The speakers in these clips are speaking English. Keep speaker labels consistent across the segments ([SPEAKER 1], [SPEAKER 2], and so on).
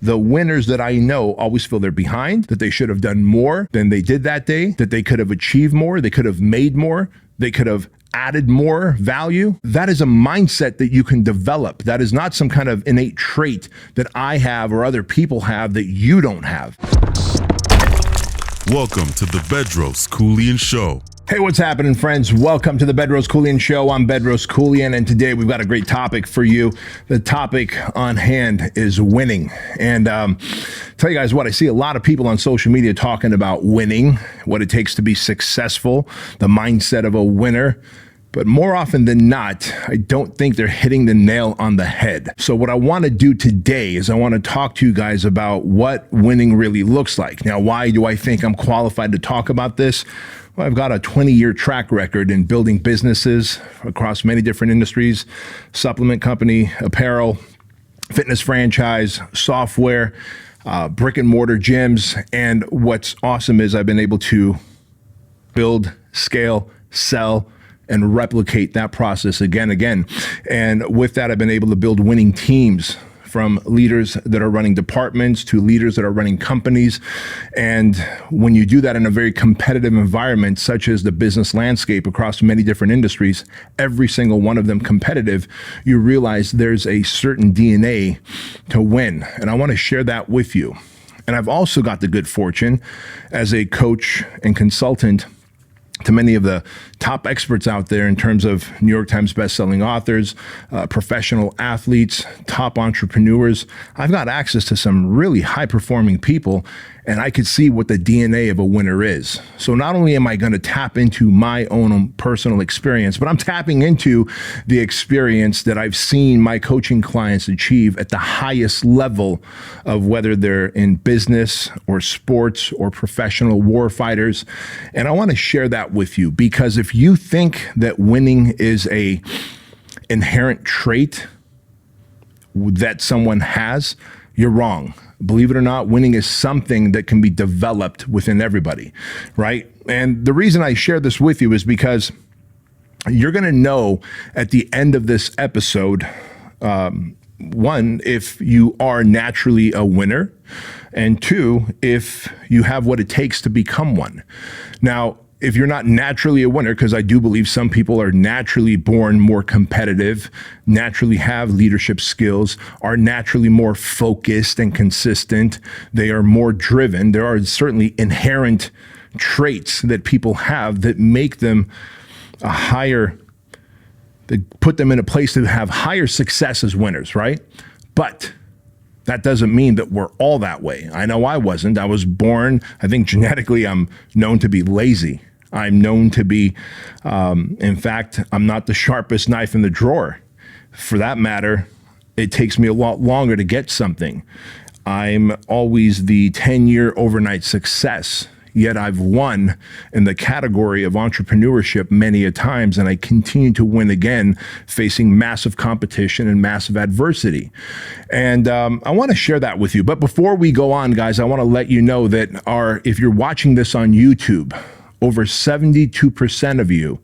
[SPEAKER 1] the winners that I know always feel they're behind, that they should have done more than they did that day, that they could have achieved more, they could have made more, they could have added more value. That is a mindset that you can develop. That is not some kind of innate trait that I have or other people have that you don't have.
[SPEAKER 2] Welcome to the Bedros Keuilian Show.
[SPEAKER 1] Hey, what's happening, friends? Welcome to the Bedros Keuilian Show. I'm Bedros Keuilian, and today we've got a great topic for you. The topic on hand is winning. And tell you guys what, I see a lot of people on social media talking about winning, what it takes to be successful, the mindset of a winner. But more often than not, I don't think they're hitting the nail on the head. So what I want to do today is I want to talk to you guys about what winning really looks like. Now, why do I think I'm qualified to talk about this? Well, I've got a 20-year track record in building businesses across many different industries, supplement company, apparel, fitness franchise, software, brick and mortar gyms. And what's awesome is I've been able to build, scale, sell, and replicate that process again. And with that, I've been able to build winning teams, from leaders that are running departments to leaders that are running companies. And when you do that in a very competitive environment, such as the business landscape across many different industries, every single one of them competitive, you realize there's a certain DNA to win. And I want to share that with you. And I've also got the good fortune as a coach and consultant to many of the top experts out there in terms of New York Times bestselling authors, professional athletes, top entrepreneurs. I've got access to some really high-performing people, and I could see what the DNA of a winner is. So not only am I going to tap into my own personal experience, but I'm tapping into the experience that I've seen my coaching clients achieve at the highest level of whether they're in business or sports or professional war fighters. And I want to share that with you, because if you think that winning is a inherent trait that someone has, you're wrong. Believe it or not, winning is something that can be developed within everybody, right? And the reason I share this with you is because you're going to know at the end of this episode, one, if you are naturally a winner, and two, if you have what it takes to become one. Now, if you're not naturally a winner, because I do believe some people are naturally born more competitive, naturally have leadership skills, are naturally more focused and consistent, they are more driven. There are certainly inherent traits that people have that make them that put them in a place to have higher success as winners, right? But that doesn't mean that we're all that way. I know I wasn't. I was born, I think genetically, I'm known to be lazy. I'm known to be, in fact, I'm not the sharpest knife in the drawer. For that matter, it takes me a lot longer to get something. I'm always the 10-year overnight success, yet I've won in the category of entrepreneurship many a times, and I continue to win again, facing massive competition and massive adversity. And I want to share that with you. But before we go on, guys, I want to let you know that if you're watching this on YouTube, over 72% of you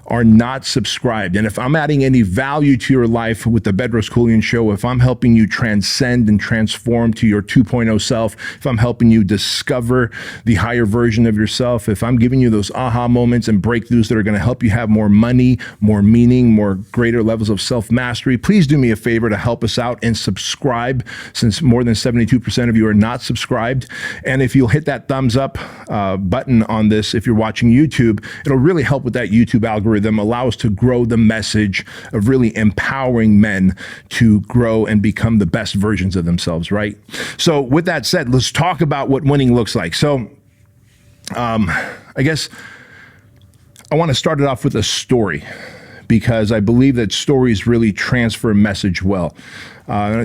[SPEAKER 1] are not subscribed. And if I'm adding any value to your life with the Bedros Keuilian Show, if I'm helping you transcend and transform to your 2.0 self, if I'm helping you discover the higher version of yourself, if I'm giving you those aha moments and breakthroughs that are going to help you have more money, more meaning, more greater levels of self-mastery, please do me a favor to help us out and subscribe, since more than 72% of you are not subscribed. And if you'll hit that thumbs up button on this, if you're watching YouTube, it'll really help with that YouTube algorithm, allow us to grow the message of really empowering men to grow and become the best versions of themselves, right? So with that said, let's talk about what winning looks like. So I guess I want to start it off with a story, because I believe that stories really transfer a message well.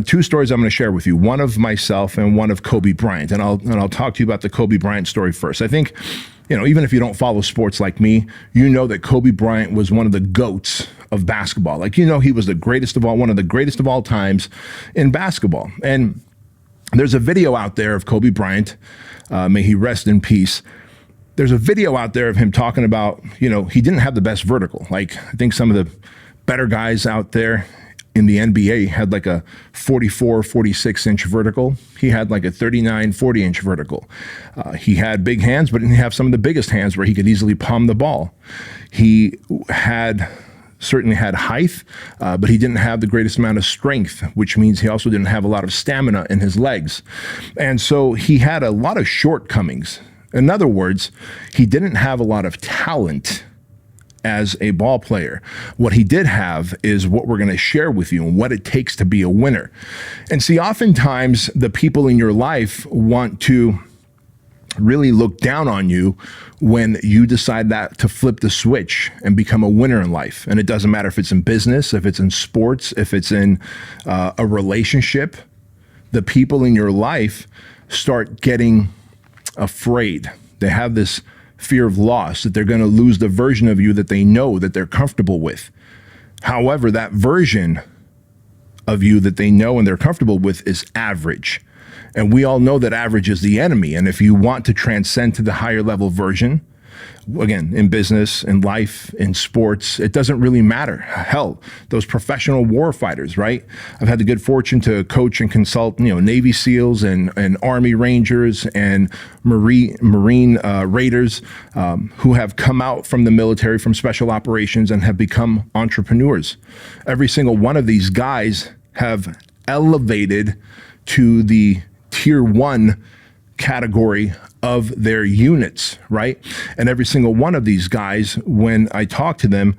[SPEAKER 1] Two stories I'm going to share with you, one of myself and one of Kobe Bryant. And I'll talk to you about the Kobe Bryant story first. I think, even if you don't follow sports like me, you know that Kobe Bryant was one of the GOATs of basketball. He was the greatest of all, one of the greatest of all times in basketball. And there's a video out there of Kobe Bryant, may he rest in peace. There's a video out there of him talking about, he didn't have the best vertical. I think some of the better guys out there, in the NBA, he had like a 44, 46-inch vertical. He had like a 39, 40-inch vertical. He had big hands, but didn't have some of the biggest hands where he could easily palm the ball. He certainly had height, but he didn't have the greatest amount of strength, which means he also didn't have a lot of stamina in his legs. And so he had a lot of shortcomings. In other words, he didn't have a lot of talent as a ball player. What he did have is what we're going to share with you and what it takes to be a winner. And see, oftentimes the people in your life want to really look down on you when you decide that to flip the switch and become a winner in life. And it doesn't matter if it's in business, if it's in sports, if it's in a relationship. The people in your life start getting afraid. They have this fear of loss, that they're going to lose the version of you that they know, that they're comfortable with. However, that version of you that they know and they're comfortable with is average. And we all know that average is the enemy. And if you want to transcend to the higher level version, again, in business, in life, in sports, it doesn't really matter. Hell, those professional war fighters, right? I've had the good fortune to coach and consult, Navy SEALs and Army Rangers and Marine Raiders who have come out from the military, from special operations, and have become entrepreneurs. Every single one of these guys have elevated to the tier 1 category of their units, right? And every single one of these guys, when I talk to them,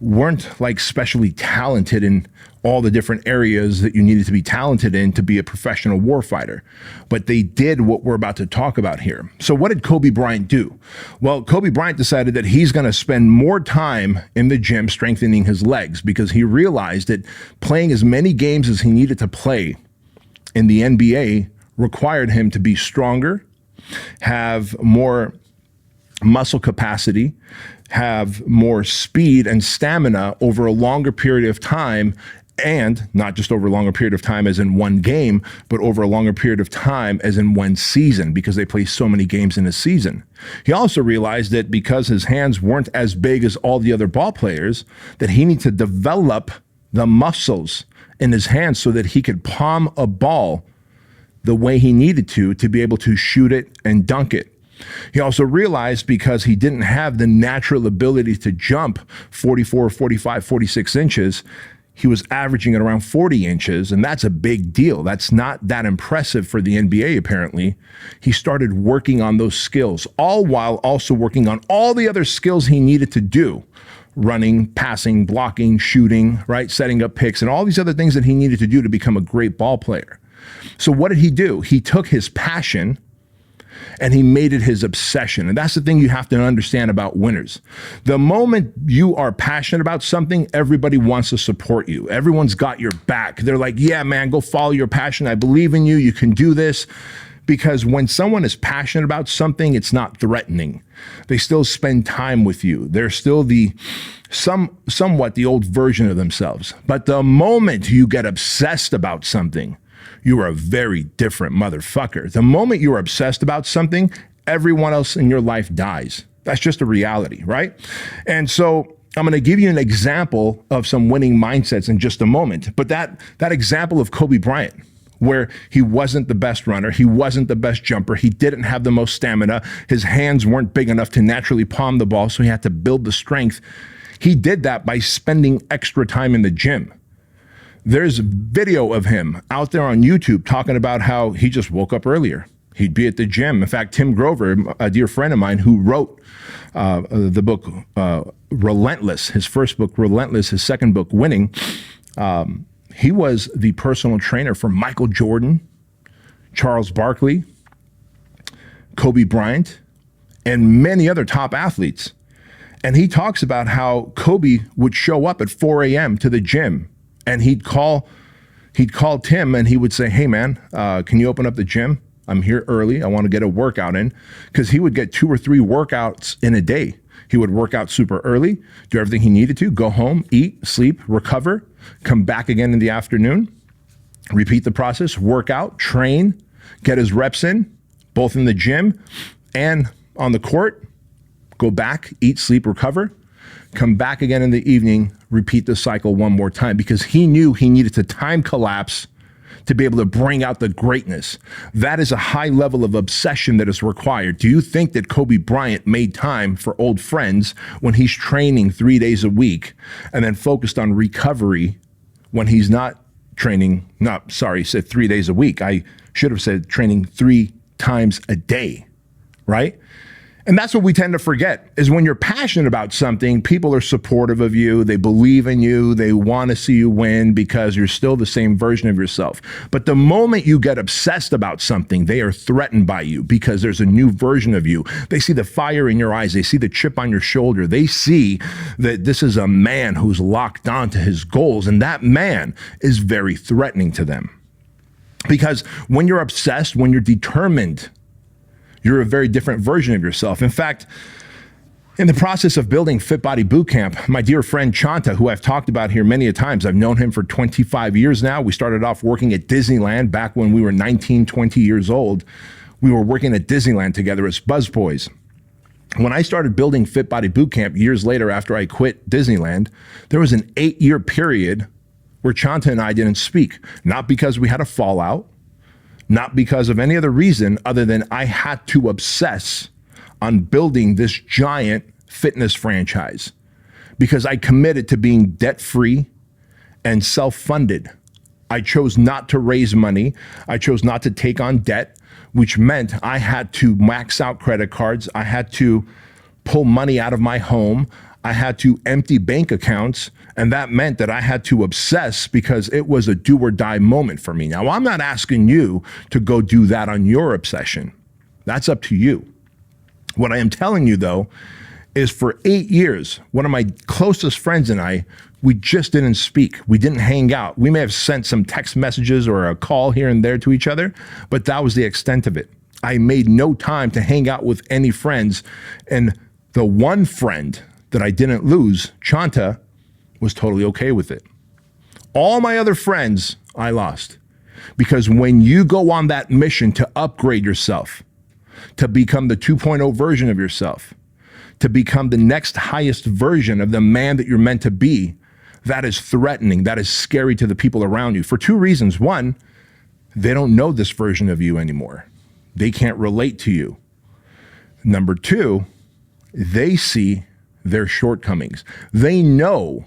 [SPEAKER 1] weren't like specially talented in all the different areas that you needed to be talented in to be a professional warfighter. But they did what we're about to talk about here. So what did Kobe Bryant do? Well, Kobe Bryant decided that he's going to spend more time in the gym strengthening his legs, because he realized that playing as many games as he needed to play in the NBA required him to be stronger, have more muscle capacity, have more speed and stamina over a longer period of time, and not just over a longer period of time as in one game, but over a longer period of time as in one season, because they play so many games in a season. He also realized that because his hands weren't as big as all the other ball players, that he needed to develop the muscles in his hands so that he could palm a ball the way he needed to be able to shoot it and dunk it. He also realized, because he didn't have the natural ability to jump 44, 45, 46 inches, he was averaging at around 40 inches, and that's a big deal. That's not that impressive for the NBA, apparently. He started working on those skills, all while also working on all the other skills he needed to do: running, passing, blocking, shooting, right? Setting up picks, and all these other things that he needed to do to become a great ball player. So what did he do? He took his passion and he made it his obsession. And that's the thing you have to understand about winners. The moment you are passionate about something, everybody wants to support you. Everyone's got your back. They're like, yeah, man, go follow your passion. I believe in you. You can do this. Because when someone is passionate about something, it's not threatening. They still spend time with you. They're still somewhat the old version of themselves. But the moment you get obsessed about something, you are a very different motherfucker. The moment you're obsessed about something, everyone else in your life dies. That's just a reality, right? And so I'm going to give you an example of some winning mindsets in just a moment. But that example of Kobe Bryant, where he wasn't the best runner, he wasn't the best jumper, he didn't have the most stamina, his hands weren't big enough to naturally palm the ball, so he had to build the strength. He did that by spending extra time in the gym. There's video of him out there on YouTube talking about how he just woke up earlier. He'd be at the gym. In fact, Tim Grover, a dear friend of mine who wrote the book Relentless, his first book, Relentless, his second book, Winning, he was the personal trainer for Michael Jordan, Charles Barkley, Kobe Bryant, and many other top athletes. And he talks about how Kobe would show up at 4 a.m. to the gym, and he'd call Tim and he would say, hey man, can you open up the gym? I'm here early. I want to get a workout in, because he would get 2 or 3 workouts in a day. He would work out super early, do everything he needed to, go home, eat, sleep, recover, come back again in the afternoon, repeat the process, work out, train, get his reps in, both in the gym and on the court, go back, eat, sleep, recover, come back again in the evening, repeat the cycle one more time, because he knew he needed to time collapse to be able to bring out the greatness. That is a high level of obsession that is required. Do you think that Kobe Bryant made time for old friends when he's training 3 days a week and then focused on recovery when he's not training? Said 3 days a week. I should have said training 3 times a day, right? And that's what we tend to forget, is when you're passionate about something, people are supportive of you, they believe in you, they want to see you win because you're still the same version of yourself. But the moment you get obsessed about something, they are threatened by you because there's a new version of you. They see the fire in your eyes, they see the chip on your shoulder, they see that this is a man who's locked on to his goals, and that man is very threatening to them. Because when you're obsessed, when you're determined, you're a very different version of yourself. In fact, in the process of building Fit Body Bootcamp, my dear friend Chanta, who I've talked about here many a times, I've known him for 25 years now. We started off working at Disneyland back when we were 19, 20 years old. We were working at Disneyland together as busboys. When I started building Fit Body Bootcamp years later after I quit Disneyland, there was an 8-year period where Chanta and I didn't speak, not because we had a fallout, not because of any other reason other than I had to obsess on building this giant fitness franchise because I committed to being debt-free and self-funded. I chose not to raise money. I chose not to take on debt, which meant I had to max out credit cards. I had to pull money out of my home. I had to empty bank accounts, and that meant that I had to obsess because it was a do or die moment for me. Now, I'm not asking you to go do that on your obsession. That's up to you. What I am telling you, though, is for 8 years, one of my closest friends and I, we just didn't speak. We didn't hang out. We may have sent some text messages or a call here and there to each other, but that was the extent of it. I made no time to hang out with any friends, and the one friend that I didn't lose, Chanta, was totally okay with it. All my other friends, I lost. Because when you go on that mission to upgrade yourself, to become the 2.0 version of yourself, to become the next highest version of the man that you're meant to be, that is threatening, that is scary to the people around you for 2 reasons. One, they don't know this version of you anymore. They can't relate to you. Number 2, they see their shortcomings. They know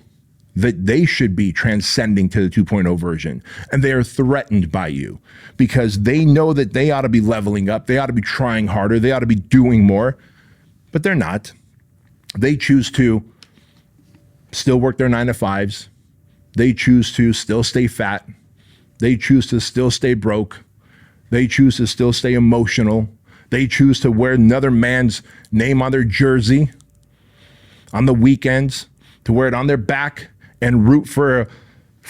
[SPEAKER 1] that they should be transcending to the 2.0 version, and they are threatened by you because they know that they ought to be leveling up, they ought to be trying harder, they ought to be doing more, but they're not. They choose to still work their 9 to 5s. They choose to still stay fat. They choose to still stay broke. They choose to still stay emotional. They choose to wear another man's name on their jersey on the weekends, to wear it on their back and root for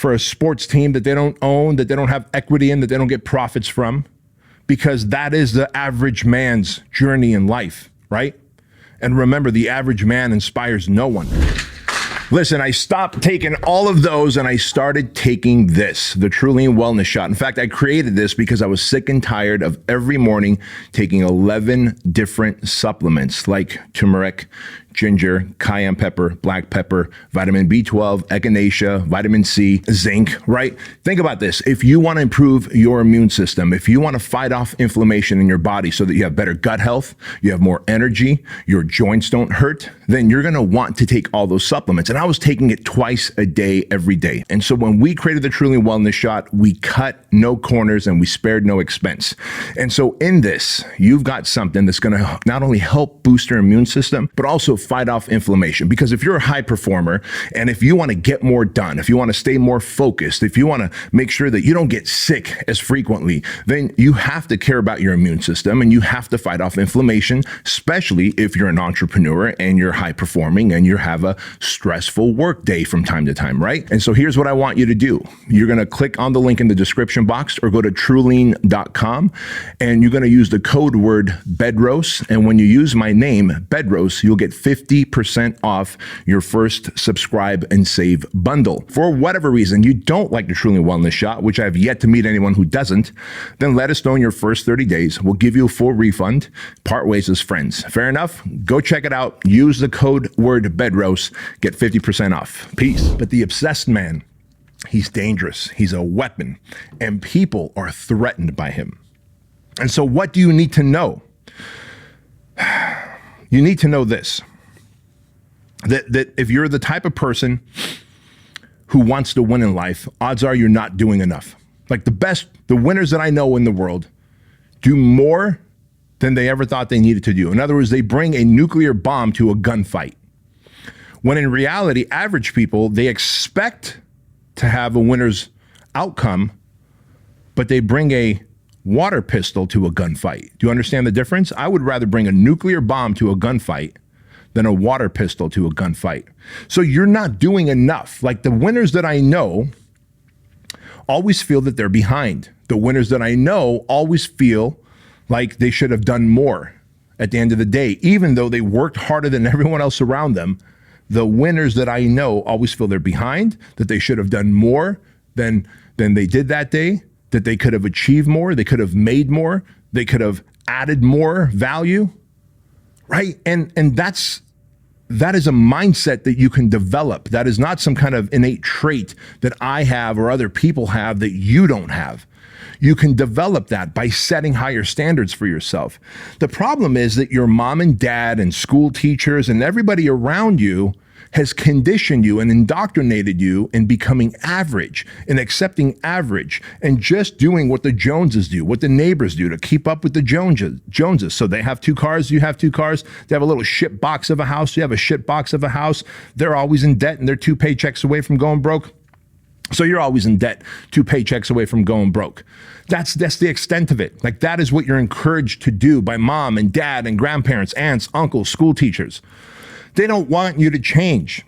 [SPEAKER 1] a sports team that they don't own, that they don't have equity in, that they don't get profits from, because that is the average man's journey in life, right? And remember, the average man inspires no one. Listen, I stopped taking all of those and I started taking this, the Keuilian Wellness Shot. In fact, I created this because I was sick and tired of every morning taking 11 different supplements like turmeric, ginger, cayenne pepper, black pepper, vitamin B12, echinacea, vitamin C, zinc, right? Think about this. If you want to improve your immune system, if you want to fight off inflammation in your body so that you have better gut health, you have more energy, your joints don't hurt, then you're going to want to take all those supplements. And I was taking it twice a day, every day. And so when we created the Keuilian Wellness Shot, we cut no corners and we spared no expense. And so in this, you've got something that's going to not only help boost your immune system, but also fight off inflammation. Because if you're a high performer and if you want to get more done, if you want to stay more focused, if you want to make sure that you don't get sick as frequently, then you have to care about your immune system and you have to fight off inflammation, especially if you're an entrepreneur and you're high performing and you have a stressful work day from time to time, right? And so here's what I want you to do. You're going to click on the link in the description box or go to Keuilian.com and you're going to use the code word Bedros. And when you use my name, Bedros, you'll get 50% off your first subscribe and save bundle. For whatever reason you don't like the Truly Wellness Shot, which I've yet to meet anyone who doesn't, then let us know in your first 30 days. We'll give you a full refund. Part ways as friends. Fair enough? Go check it out. Use the code word Bedros. Get 50% off. Peace. But the obsessed man, he's dangerous. He's a weapon. And people are threatened by him. And so what do you need to know? You need to know this. That if you're the type of person who wants to win in life, odds are you're not doing enough. Like the winners that I know in the world do more than they ever thought they needed to do. In other words, they bring a nuclear bomb to a gunfight. When in reality, average people, they expect to have a winner's outcome, but they bring a water pistol to a gunfight. Do you understand the difference? I would rather bring a nuclear bomb to a gunfight than a water pistol to a gunfight. So you're not doing enough. Like the winners that I know always feel that they're behind. The winners that I know always feel like they should have done more at the end of the day, even though they worked harder than everyone else around them. The winners that I know always feel they're behind, that they should have done more than they did that day, that they could have achieved more, they could have made more, they could have added more value, right? And that is a mindset that you can develop. That is not some kind of innate trait that I have or other people have that you don't have. You can develop that by setting higher standards for yourself. The problem is that your mom and dad and school teachers and everybody around you has conditioned you and indoctrinated you in becoming average and accepting average and just doing what the Joneses do, what the neighbors do to keep up with the Joneses. So they have 2 cars, you have 2 cars. They have a little shit box of a house, you have a shit box of a house. They're always in debt and they're 2 paychecks away from going broke. So you're always in debt, 2 paychecks away from going broke. That's the extent of it. Like that is what you're encouraged to do by mom and dad and grandparents, aunts, uncles, school teachers. They don't want you to change.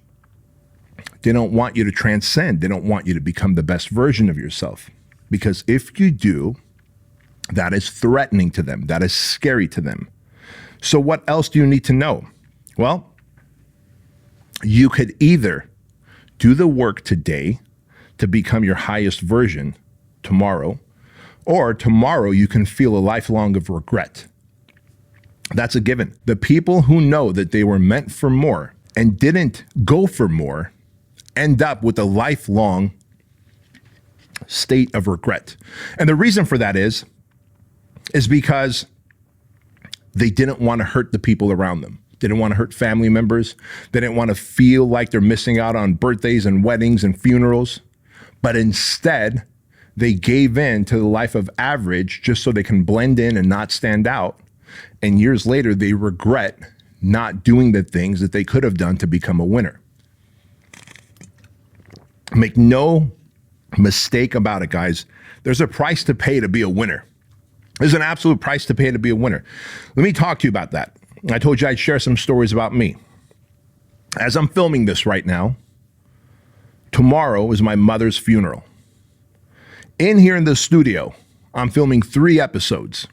[SPEAKER 1] They don't want you to transcend. They don't want you to become the best version of yourself. Because if you do, that is threatening to them. That is scary to them. So what else do you need to know? Well, you could either do the work today to become your highest version tomorrow, or tomorrow you can feel a lifelong of regret. That's a given. The people who know that they were meant for more and didn't go for more end up with a lifelong state of regret. And the reason for that is because they didn't want to hurt the people around them. They didn't want to hurt family members. They didn't want to feel like they're missing out on birthdays and weddings and funerals. But instead, they gave in to the life of average just so they can blend in and not stand out. And years later, they regret not doing the things that they could have done to become a winner. Make no mistake about it, guys. There's a price to pay to be a winner. There's an absolute price to pay to be a winner. Let me talk to you about that. I told you I'd share some stories about me. As I'm filming this right now, tomorrow is my mother's funeral. In here in the studio, I'm filming 3 episodes.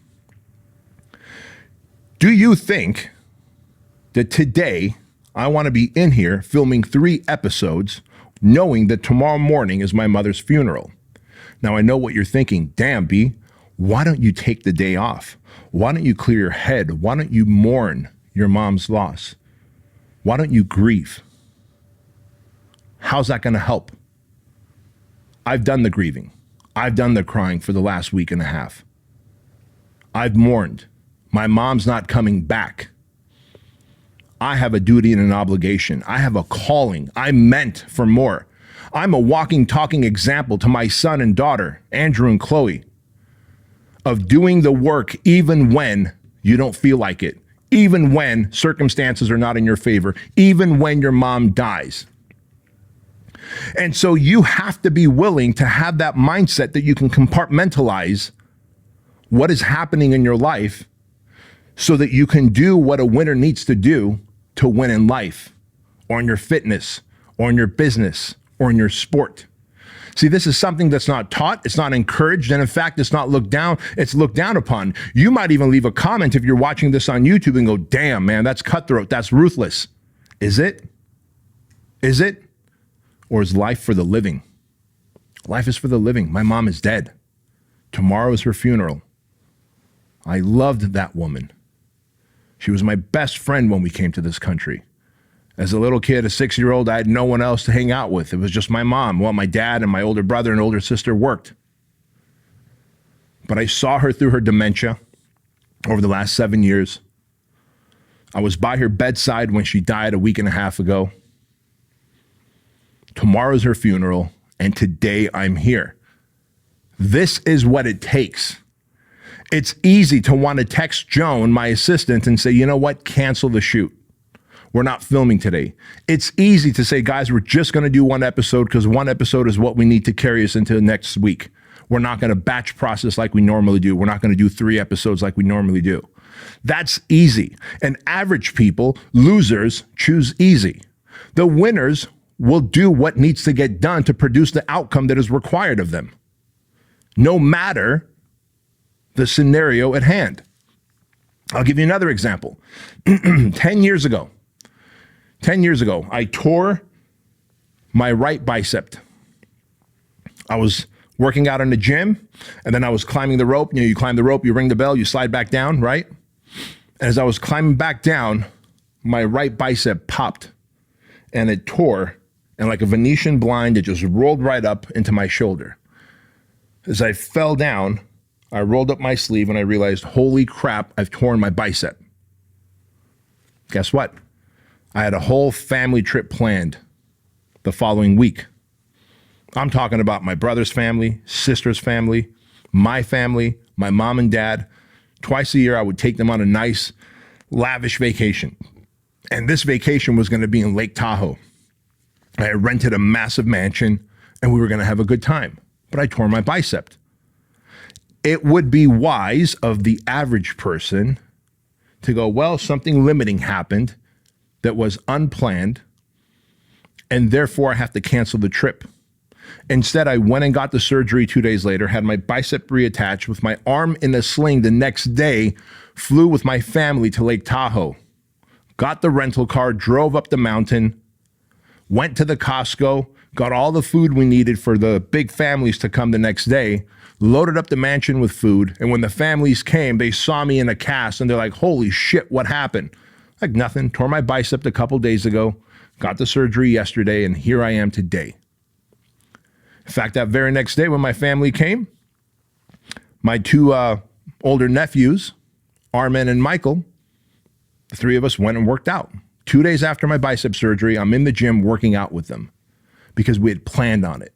[SPEAKER 1] Do you think that today I want to be in here filming 3 episodes knowing that tomorrow morning is my mother's funeral? Now, I know what you're thinking. Damn, B, why don't you take the day off? Why don't you clear your head? Why don't you mourn your mom's loss? Why don't you grieve? How's that going to help? I've done the grieving. I've done the crying for the last week and a half. I've mourned. My mom's not coming back. I have a duty and an obligation. I have a calling. I'm meant for more. I'm a walking, talking example to my son and daughter, Andrew and Chloe, of doing the work even when you don't feel like it, even when circumstances are not in your favor, even when your mom dies. And so you have to be willing to have that mindset that you can compartmentalize what is happening in your life so that you can do what a winner needs to do to win in life, or in your fitness, or in your business, or in your sport. See, this is something that's not taught, it's not encouraged, and in fact, it's not looked down, it's looked down upon. You might even leave a comment if you're watching this on YouTube and go, damn, man, that's cutthroat, that's ruthless. Is it? Is it? Or is life for the living? Life is for the living. My mom is dead. Tomorrow is her funeral. I loved that woman. She was my best friend when we came to this country. As a little kid, a 6-year-old, I had no one else to hang out with. It was just my mom. Well, my dad and my older brother and older sister worked. But I saw her through her dementia over the last 7 years. I was by her bedside when she died a week and a half ago. Tomorrow's her funeral, and today I'm here. This is what it takes. It's easy to want to text Joan, my assistant, and say, you know what, cancel the shoot. We're not filming today. It's easy to say, guys, we're just going to do one episode because one episode is what we need to carry us into next week. We're not going to batch process like we normally do. We're not going to do 3 episodes like we normally do. That's easy. And average people, losers, choose easy. The winners will do what needs to get done to produce the outcome that is required of them, no matter the scenario at hand. I'll give you another example. 10 years ago, I tore my right bicep. I was working out in the gym, and then I was climbing the rope. You know, you climb the rope, you ring the bell, you slide back down, right? And as I was climbing back down, my right bicep popped, and it tore, and like a Venetian blind, it just rolled right up into my shoulder. As I fell down, I rolled up my sleeve, and I realized, holy crap, I've torn my bicep. Guess what? I had a whole family trip planned the following week. I'm talking about my brother's family, sister's family, my mom and dad. Twice a year, I would take them on a nice, lavish vacation. And this vacation was going to be in Lake Tahoe. I had rented a massive mansion, and we were going to have a good time. But I tore my bicep. It would be wise of the average person to go, well, something limiting happened that was unplanned, and therefore I have to cancel the trip. Instead, I went and got the surgery 2 days later, had my bicep reattached with my arm in a sling the next day, flew with my family to Lake Tahoe, got the rental car, drove up the mountain, went to the Costco, got all the food we needed for the big families to come the next day, loaded up the mansion with food, and when the families came, they saw me in a cast, and they're like, holy shit, what happened? Like nothing, tore my bicep a couple days ago, got the surgery yesterday, and here I am today. In fact, that very next day when my family came, my 2 older nephews, Armin and Michael, the 3 of us went and worked out. 2 days after my bicep surgery, I'm in the gym working out with them because we had planned on it.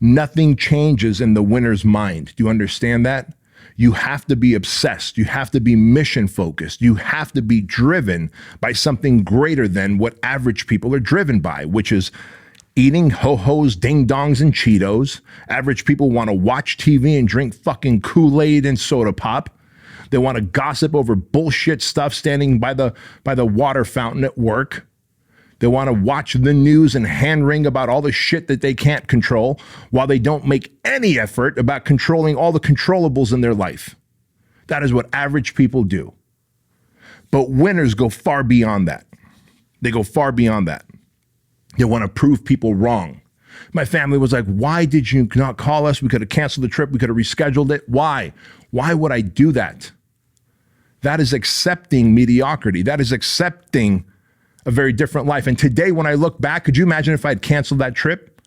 [SPEAKER 1] Nothing changes in the winner's mind. Do you understand that? You have to be obsessed. You have to be mission focused. You have to be driven by something greater than what average people are driven by, which is eating ho-hos, ding-dongs, and Cheetos. Average people want to watch TV and drink fucking Kool-Aid and soda pop. They want to gossip over bullshit stuff standing by the water fountain at work. They want to watch the news and hand-wring about all the shit that they can't control while they don't make any effort about controlling all the controllables in their life. That is what average people do. But winners go far beyond that. They go far beyond that. They want to prove people wrong. My family was like, why did you not call us? We could have canceled the trip. We could have rescheduled it. Why? Why would I do that? That is accepting mediocrity. That is accepting a very different life. And today, when I look back, could you imagine if I had canceled that trip?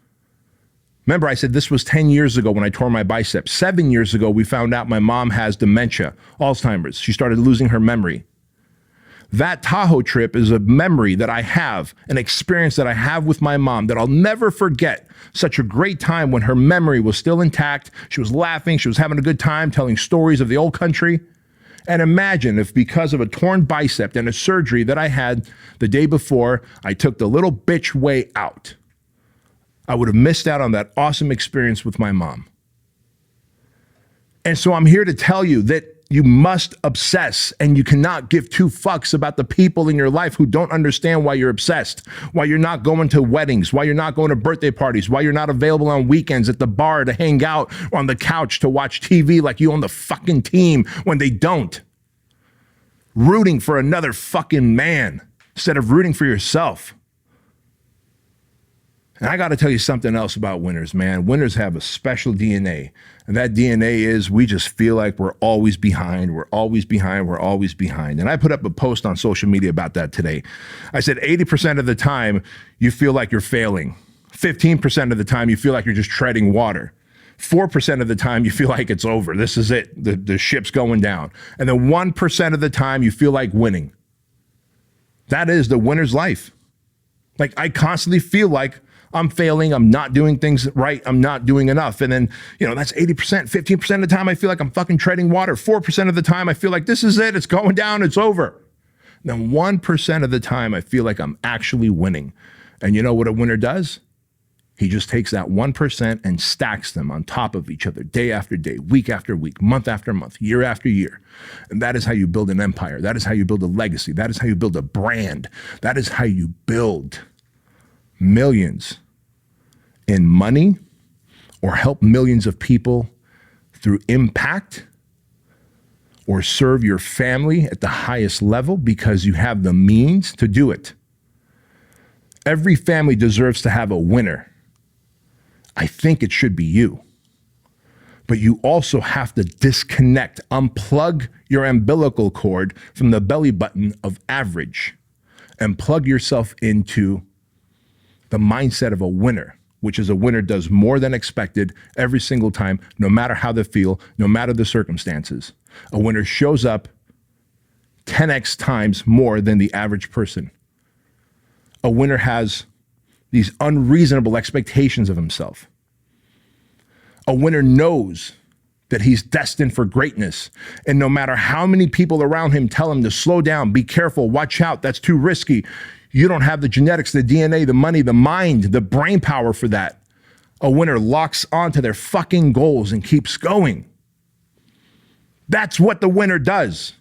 [SPEAKER 1] Remember, I said this was 10 years ago when I tore my bicep. 7 years ago, we found out my mom has dementia, Alzheimer's. She started losing her memory. That Tahoe trip is a memory that I have, an experience that I have with my mom that I'll never forget. Such a great time when her memory was still intact. She was laughing. She was having a good time telling stories of the old country. And imagine if because of a torn bicep and a surgery that I had the day before, I took the little bitch way out. I would have missed out on that awesome experience with my mom. And so I'm here to tell you that you must obsess, and you cannot give 2 fucks about the people in your life who don't understand why you're obsessed, why you're not going to weddings, why you're not going to birthday parties, why you're not available on weekends at the bar to hang out or on the couch to watch TV like you own the fucking team when they don't. Rooting for another fucking man. instead of rooting for yourself. And I got to tell you something else about winners, man. Winners have a special DNA. And that DNA is we just feel like we're always behind. We're always behind. We're always behind. And I put up a post on social media about that today. I said 80% of the time you feel like you're failing. 15% of the time you feel like you're just treading water. 4% of the time you feel like it's over. This is it. The ship's going down. And then 1% of the time you feel like winning. That is the winner's life. Like I constantly feel like I'm failing. I'm not doing things right. I'm not doing enough. And then, that's 80%. 15% of the time I feel like I'm fucking treading water. 4% of the time I feel like this is it. It's going down. It's over. And then 1% of the time I feel like I'm actually winning. And you know what a winner does? He just takes that 1% and stacks them on top of each other day after day, week after week, month after month, year after year. And that is how you build an empire. That is how you build a legacy. That is how you build a brand. That is how you build millions in money or help millions of people through impact or serve your family at the highest level because you have the means to do it. Every family deserves to have a winner. I think it should be you. But you also have to disconnect, unplug your umbilical cord from the belly button of average and plug yourself into the mindset of a winner, which is a winner does more than expected every single time, no matter how they feel, no matter the circumstances. A winner shows up 10x times more than the average person. A winner has these unreasonable expectations of himself. A winner knows that he's destined for greatness. And no matter how many people around him tell him to slow down, be careful, watch out, that's too risky. You don't have the genetics, the DNA, the money, the mind, the brain power for that. A winner locks onto their fucking goals and keeps going. That's what the winner does.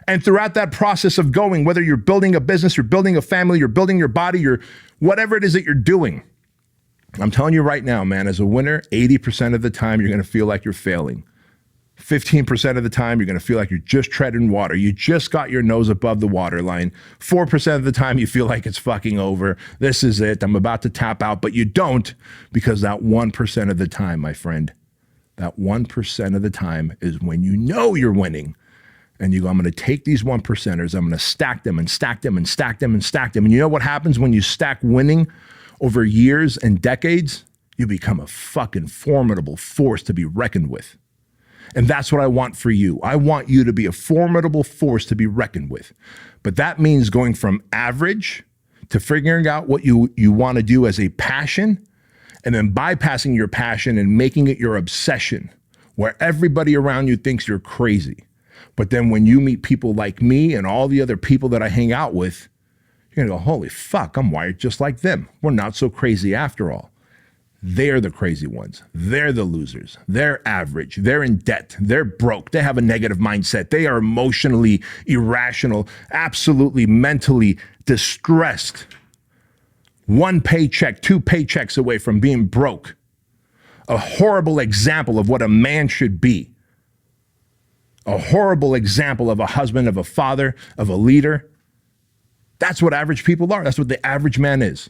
[SPEAKER 1] And throughout that process of going, whether you're building a business, you're building a family, you're building your body, you're whatever it is that you're doing, I'm telling you right now, man, as a winner, 80% of the time, you're going to feel like you're failing. 15% of the time, you're going to feel like you're just treading water. You just got your nose above the waterline. 4% of the time, you feel like it's fucking over. This is it. I'm about to tap out, but you don't, because that 1% of the time, my friend, that 1% of the time is when you know you're winning. And you go, I'm going to take these 1%ers, I'm going to stack them and stack them and stack them and stack them. And you know what happens when you stack winning over years and decades? You become a fucking formidable force to be reckoned with. And that's what I want for you. I want you to be a formidable force to be reckoned with. But that means going from average to figuring out what you want to do as a passion, and then bypassing your passion and making it your obsession, where everybody around you thinks you're crazy. But then when you meet people like me and all the other people that I hang out with, you're going to go, holy fuck, I'm wired just like them. We're not so crazy after all. They're the crazy ones. They're the losers. They're average. They're in debt. They're broke. They have a negative mindset. They are emotionally irrational, absolutely mentally distressed. 1 paycheck, 2 paychecks away from being broke. A horrible example of what a man should be. A horrible example of a husband, of a father, of a leader. That's what average people are. That's what the average man is.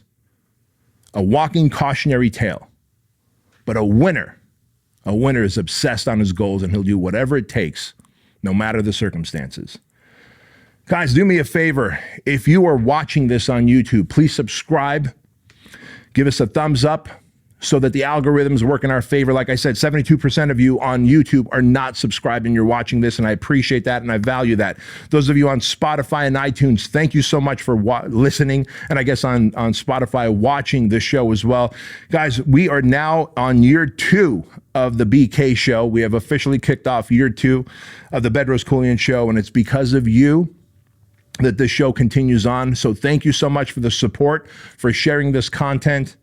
[SPEAKER 1] A walking cautionary tale. But a winner is obsessed on his goals, and he'll do whatever it takes, no matter the circumstances. Guys, do me a favor. If you are watching this on YouTube, please subscribe. Give us a thumbs up so that the algorithms work in our favor. Like I said, 72% of you on YouTube are not subscribed and you're watching this, and I appreciate that and I value that. Those of you on Spotify and iTunes, thank you so much for listening, and I guess on Spotify, watching this show as well. Guys, we are now on year 2 of the BK show. We have officially kicked off year 2 of the Bedros Keuilian show, and it's because of you that this show continues on. So thank you so much for the support, for sharing this content.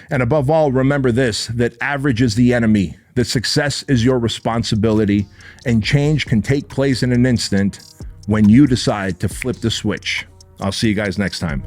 [SPEAKER 1] And above all, remember this, that average is the enemy, that success is your responsibility, and change can take place in an instant when you decide to flip the switch. I'll see you guys next time.